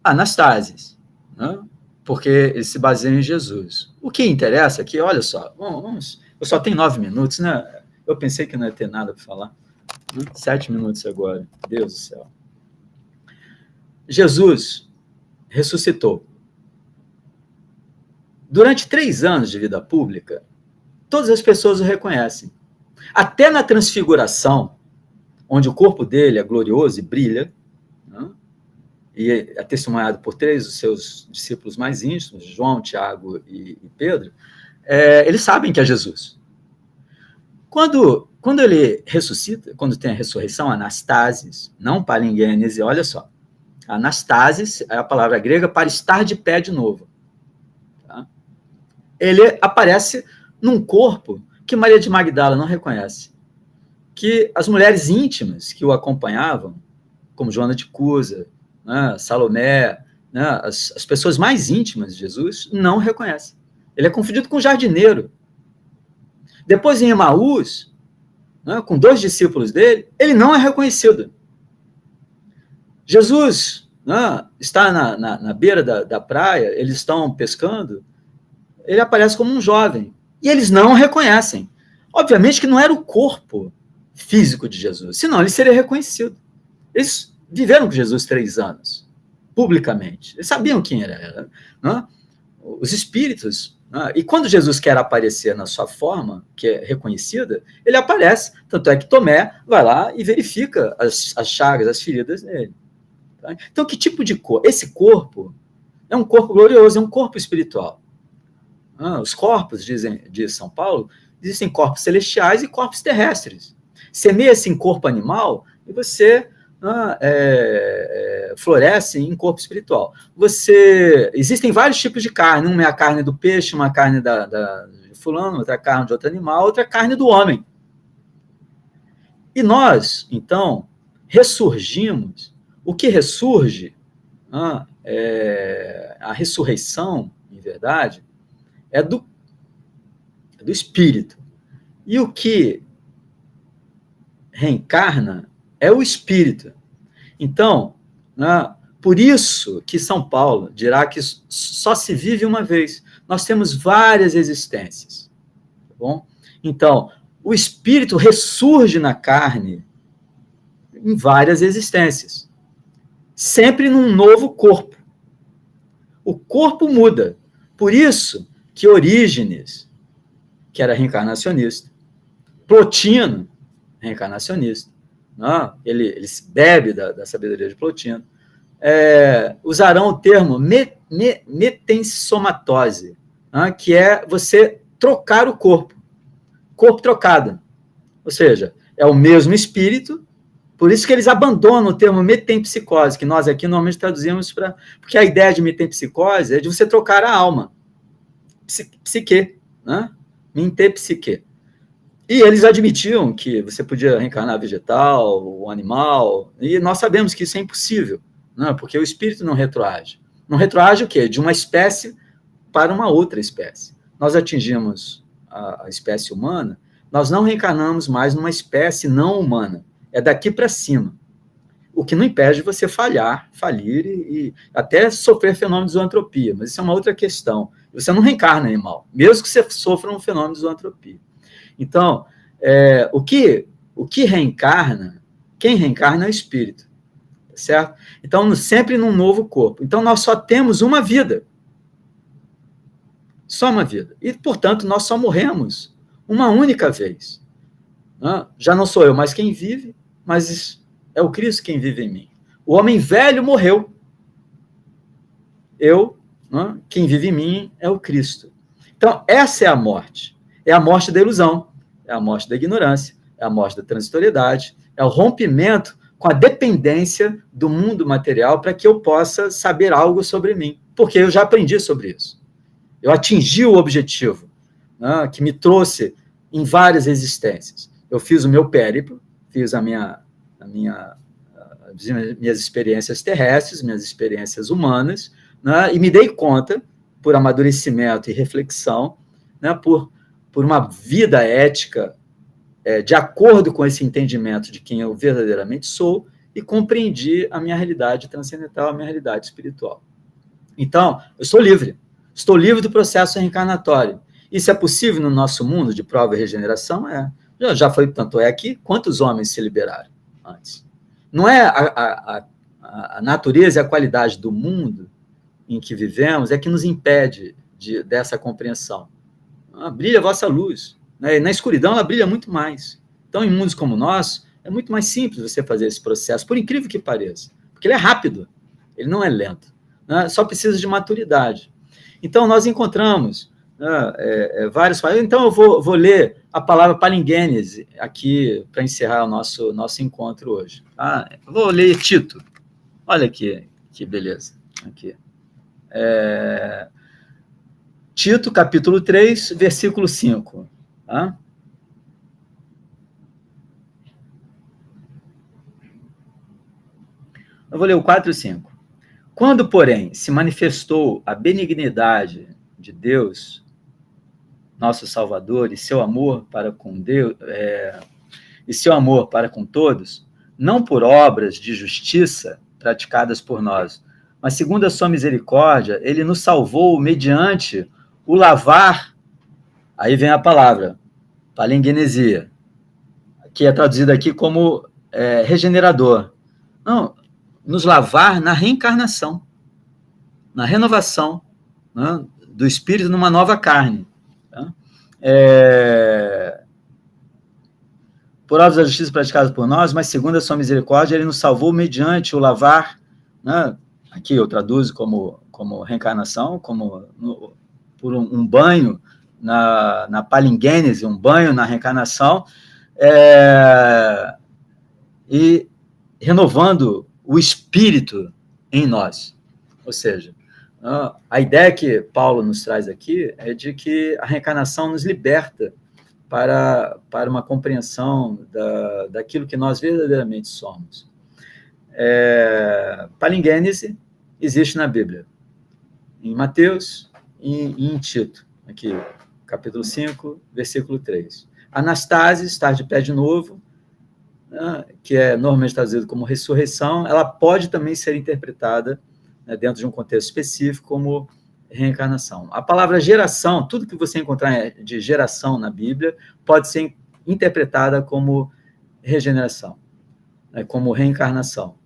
anastasis, né? Porque eles se baseiam em Jesus. O que interessa aqui, olha só, eu só tenho 9 minutos, né? Eu pensei que não ia ter nada para falar. 7 minutos agora, Deus do céu. Jesus ressuscitou. Durante 3 anos de vida pública, todas as pessoas o reconhecem. Até na transfiguração, onde o corpo dele é glorioso e brilha, né? E é testemunhado por 3 dos seus discípulos mais íntimos, João, Tiago e Pedro, eles sabem que é Jesus. Quando ele ressuscita, quando tem a ressurreição, anastasis, não palingênese, olha só, anastasis é a palavra grega para estar de pé de novo. Tá? Ele aparece num corpo que Maria de Magdala não reconhece, que as mulheres íntimas que o acompanhavam, como Joana de Cusa, né, Salomé, né, as pessoas mais íntimas de Jesus, não reconhecem. Ele é confundido com o jardineiro. Depois, em Emaús, né, com 2 discípulos dele, ele não é reconhecido. Jesus, né, está na beira da praia, eles estão pescando, ele aparece como um jovem, e eles não o reconhecem. Obviamente que não era o corpo físico de Jesus, senão ele seria reconhecido. Eles viveram com Jesus 3 anos, publicamente. Eles sabiam quem ele era. Né? Os espíritos. E quando Jesus quer aparecer na sua forma, que é reconhecida, ele aparece. Tanto é que Tomé vai lá e verifica as chagas, as feridas dele. Tá? Então, que tipo de corpo? Esse corpo é um corpo glorioso, é um corpo espiritual. Os corpos, diz São Paulo, existem corpos celestiais e corpos terrestres. Semeia-se em corpo animal e você floresce em corpo espiritual. Existem vários tipos de carne. Uma é a carne do peixe, uma carne de fulano, outra carne de outro animal, outra carne do homem. E nós, então, ressurgimos. O que ressurge, a ressurreição, em verdade, é do espírito. E o que reencarna é o espírito. Então, por isso que São Paulo dirá que só se vive uma vez. Nós temos várias existências. Tá bom? Então, o espírito ressurge na carne em várias existências. Sempre num novo corpo. O corpo muda. Por isso que Orígenes, que era reencarnacionista, Plotino, reencarnacionista, ele bebe da sabedoria de Plotino, usarão o termo metensomatose, que é você trocar o corpo trocado. Ou seja, é o mesmo espírito, por isso que eles abandonam o termo metempsicose, que nós aqui normalmente traduzimos porque a ideia de metempsicose é de você trocar a alma. Psique, mentepsique. E eles admitiam que você podia reencarnar vegetal, ou animal, e nós sabemos que isso é impossível, porque o espírito não retroage. Não retroage o quê? De uma espécie para uma outra espécie. Nós atingimos a espécie humana, nós não reencarnamos mais numa espécie não humana. É daqui para cima. O que não impede você falir e até sofrer fenômeno de zoantropia, mas isso é uma outra questão. Você não reencarna animal, mesmo que você sofra um fenômeno de zoantropia. Então, o que reencarna, quem reencarna é o espírito, certo? Então, sempre num novo corpo. Então, nós só temos uma vida. Só uma vida. E, portanto, nós só morremos uma única vez. Já não sou eu mais quem vive, mas é o Cristo quem vive em mim. O homem velho morreu. Quem vive em mim é o Cristo. Então, essa é a morte. É a morte da ilusão, é a morte da ignorância, é a morte da transitoriedade, é o rompimento com a dependência do mundo material para que eu possa saber algo sobre mim, porque eu já aprendi sobre isso. Eu atingi o objetivo, que me trouxe em várias existências. Eu fiz o meu périplo, fiz as minhas experiências terrestres, minhas experiências humanas, e me dei conta, por amadurecimento e reflexão, por uma vida ética de acordo com esse entendimento de quem eu verdadeiramente sou, e compreendi a minha realidade transcendental, a minha realidade espiritual. Então, eu estou livre do processo reencarnatório. Isso é possível no nosso mundo de prova e regeneração? Já foi, tanto é que quantos homens se liberaram antes? Não é a natureza e a qualidade do mundo em que vivemos é que nos impede dessa compreensão. Brilha a vossa luz. Na escuridão, ela brilha muito mais. Então, em mundos como o nosso, é muito mais simples você fazer esse processo, por incrível que pareça. Porque ele é rápido, ele não é lento. Só precisa de maturidade. Então, nós encontramos vários... Então, eu vou ler a palavra palingênese aqui para encerrar o nosso encontro hoje. Eu vou ler Tito. Olha aqui, que beleza. Aqui. Tito, capítulo 3, versículo 5. Eu vou ler o 4 e o 5. Quando, porém, se manifestou a benignidade de Deus, nosso Salvador, e seu amor para com Deus, e seu amor para com todos, não por obras de justiça praticadas por nós, mas segundo a sua misericórdia, ele nos salvou mediante o lavar, aí vem a palavra, palingenesia, que é traduzida aqui como regenerador. Não, nos lavar na reencarnação, na renovação, do espírito numa nova carne. Por obras da justiça praticadas por nós, mas segundo a sua misericórdia, ele nos salvou mediante o lavar né? Aqui eu traduzo como reencarnação, por um banho na palingênese, um banho na reencarnação, e renovando o espírito em nós. Ou seja, a ideia que Paulo nos traz aqui é de que a reencarnação nos liberta para uma compreensão daquilo que nós verdadeiramente somos. Palingênese existe na Bíblia, em Mateus e em Tito, aqui, capítulo 5, versículo 3. Anastase, estar de pé de novo, né, que é normalmente traduzido como ressurreição, ela pode também ser interpretada, né, dentro de um contexto específico, como reencarnação. A palavra geração, tudo que você encontrar de geração na Bíblia, pode ser interpretada como regeneração, né, como reencarnação.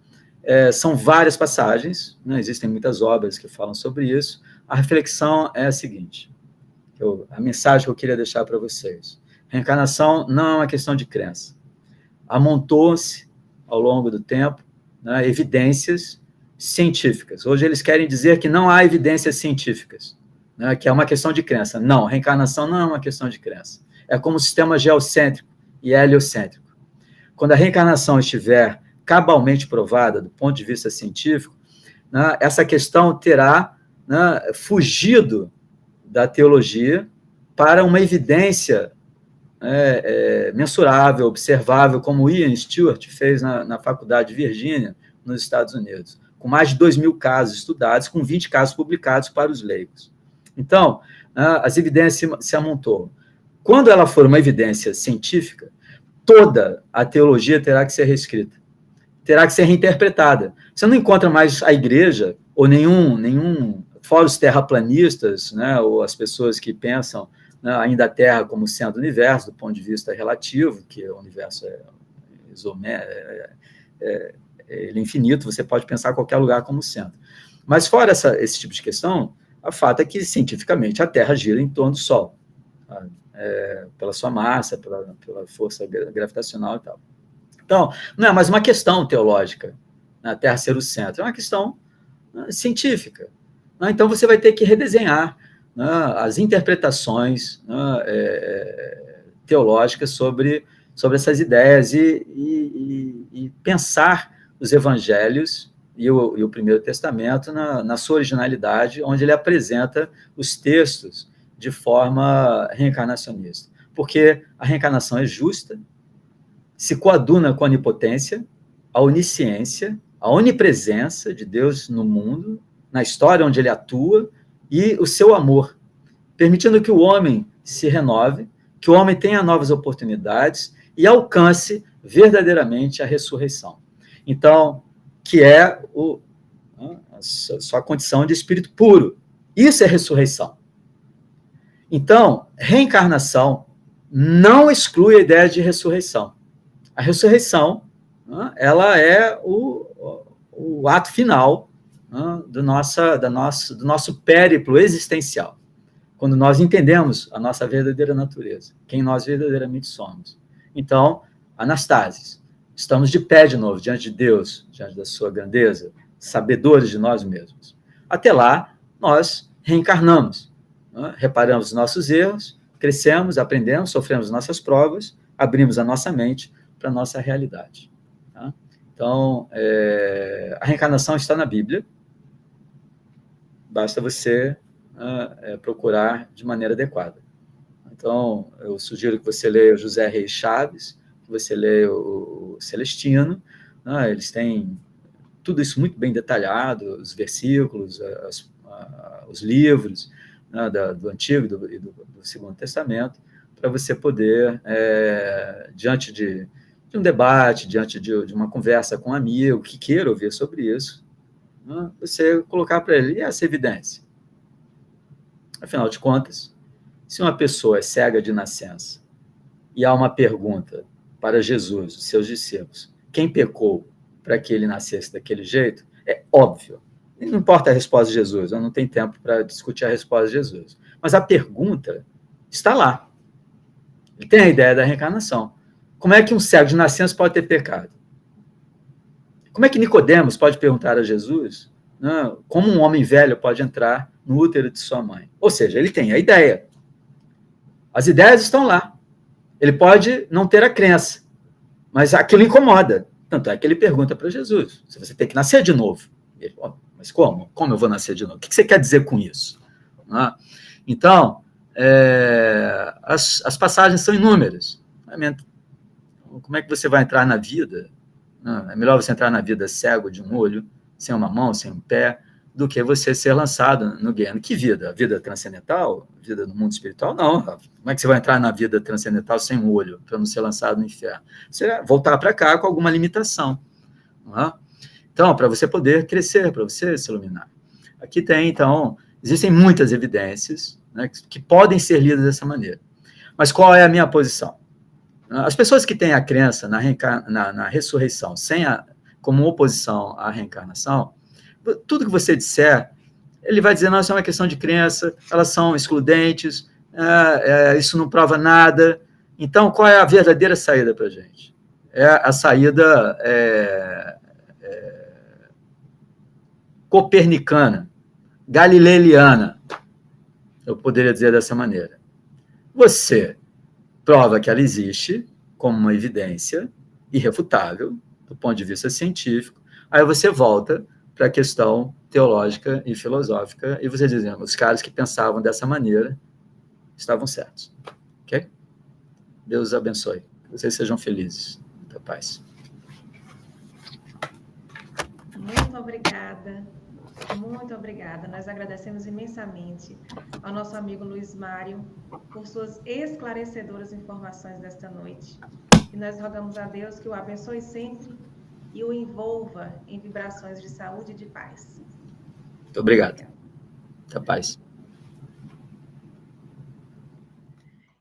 São várias passagens, né, existem muitas obras que falam sobre isso. A reflexão é a seguinte, a mensagem que eu queria deixar para vocês. Reencarnação não é uma questão de crença. Amontou-se, ao longo do tempo, né, evidências científicas. Hoje eles querem dizer que não há evidências científicas, né, que é uma questão de crença. Não, reencarnação não é uma questão de crença. É como o sistema geocêntrico e heliocêntrico. Quando a reencarnação estiver cabalmente provada do ponto de vista científico, né, essa questão terá, né, fugido da teologia para uma evidência mensurável, observável, como Ian Stewart fez na Faculdade de Virgínia, nos Estados Unidos, com mais de 2.000 casos estudados, com 20 casos publicados para os leigos. Então, as evidências se amontoam. Quando ela for uma evidência científica, toda a teologia terá que ser reescrita, terá que ser reinterpretada. Você não encontra mais a igreja, ou fora os terraplanistas, né, ou as pessoas que pensam, né, ainda a Terra como centro do universo, do ponto de vista relativo, que o universo ele é infinito, você pode pensar qualquer lugar como centro. Mas fora esse tipo de questão, o fato é que, cientificamente, a Terra gira em torno do Sol, pela sua massa, pela força gravitacional e tal. Então, não é mais uma questão teológica, né, a Terra ser o centro, é uma questão, né, científica. Né, então, você vai ter que redesenhar, né, as interpretações, né, teológicas sobre essas ideias e pensar os evangelhos e o Primeiro Testamento na sua originalidade, onde ele apresenta os textos de forma reencarnacionista. Porque a reencarnação é justa, se coaduna com a onipotência, a onisciência, a onipresença de Deus no mundo, na história onde ele atua, e o seu amor, permitindo que o homem se renove, que o homem tenha novas oportunidades e alcance verdadeiramente a ressurreição. Então, que é a sua condição de espírito puro. Isso é ressurreição. Então, reencarnação não exclui a ideia de ressurreição. A ressurreição, né, ela é o ato final, né, do nosso périplo existencial, quando nós entendemos a nossa verdadeira natureza, quem nós verdadeiramente somos. Então, Anastasis, estamos de pé de novo diante de Deus, diante da sua grandeza, sabedores de nós mesmos. Até lá, nós reencarnamos, né, reparamos os nossos erros, crescemos, aprendemos, sofremos nossas provas, abrimos a nossa mente para a nossa realidade. Tá? Então, a reencarnação está na Bíblia, basta você procurar de maneira adequada. Então, eu sugiro que você leia o José Reis Chaves, que você leia o Celestino, né, eles têm tudo isso muito bem detalhado, os versículos, os livros, né, do Antigo e do Segundo Testamento, para você poder, diante de um debate, diante de uma conversa com um amigo que queira ouvir sobre isso, né, você colocar para ele, e essa evidência? Afinal de contas, se uma pessoa é cega de nascença e há uma pergunta para Jesus, os seus discípulos, quem pecou para que ele nascesse daquele jeito, é óbvio. Não importa a resposta de Jesus, eu não tenho tempo para discutir a resposta de Jesus. Mas a pergunta está lá. Ele tem a ideia da reencarnação. Como é que um cego de nascença pode ter pecado? Como é que Nicodemos pode perguntar a Jesus, né, como um homem velho pode entrar no útero de sua mãe? Ou seja, ele tem a ideia. As ideias estão lá. Ele pode não ter a crença, mas aquilo incomoda. Tanto é que ele pergunta para Jesus, se você tem que nascer de novo. Ele, oh, mas como? Como eu vou nascer de novo? O que você quer dizer com isso? Então, as passagens são inúmeras. Como é que você vai entrar na vida? É melhor você entrar na vida cego de um olho, sem uma mão, sem um pé, do que você ser lançado no guiano. Que vida? A vida transcendental? A vida no mundo espiritual? Não. Como é que você vai entrar na vida transcendental sem um olho, para não ser lançado no inferno? Você vai voltar para cá com alguma limitação. Então, para você poder crescer, para você se iluminar. Aqui tem, então, existem muitas evidências, né, que podem ser lidas dessa maneira. Mas qual é a minha posição? As pessoas que têm a crença na ressurreição como oposição à reencarnação, tudo que você disser, ele vai dizer, não, isso é uma questão de crença, elas são excludentes, isso não prova nada. Então, qual é a verdadeira saída para a gente? É a saída copernicana, galileiana, eu poderia dizer dessa maneira. Você prova que ela existe como uma evidência irrefutável, do ponto de vista científico, aí você volta para a questão teológica e filosófica, e você diz, os caras que pensavam dessa maneira estavam certos. Ok? Deus os abençoe. Que vocês sejam felizes. Muita paz. Muito obrigada. Muito obrigada. Nós agradecemos imensamente ao nosso amigo Luiz Mário por suas esclarecedoras informações desta noite. E nós rogamos a Deus que o abençoe sempre e o envolva em vibrações de saúde e de paz. Muito obrigado. Muita paz.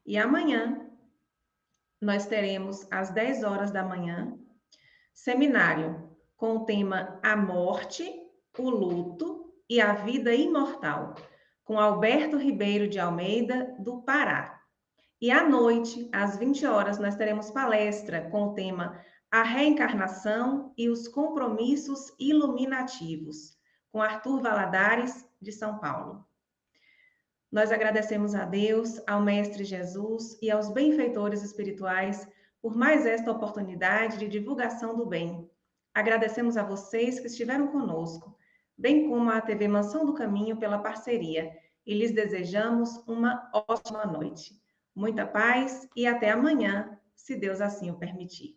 E amanhã nós teremos, às 10 horas da manhã, seminário com o tema A Morte, o Luto e a Vida Imortal, com Alberto Ribeiro de Almeida, do Pará. E à noite, às 20 horas, nós teremos palestra com o tema A Reencarnação e os Compromissos Iluminativos, com Arthur Valadares, de São Paulo. Nós agradecemos a Deus, ao Mestre Jesus e aos benfeitores espirituais por mais esta oportunidade de divulgação do bem. Agradecemos a vocês que estiveram conosco, bem como à TV Mansão do Caminho pela parceria, e lhes desejamos uma ótima noite. Muita paz e até amanhã, se Deus assim o permitir.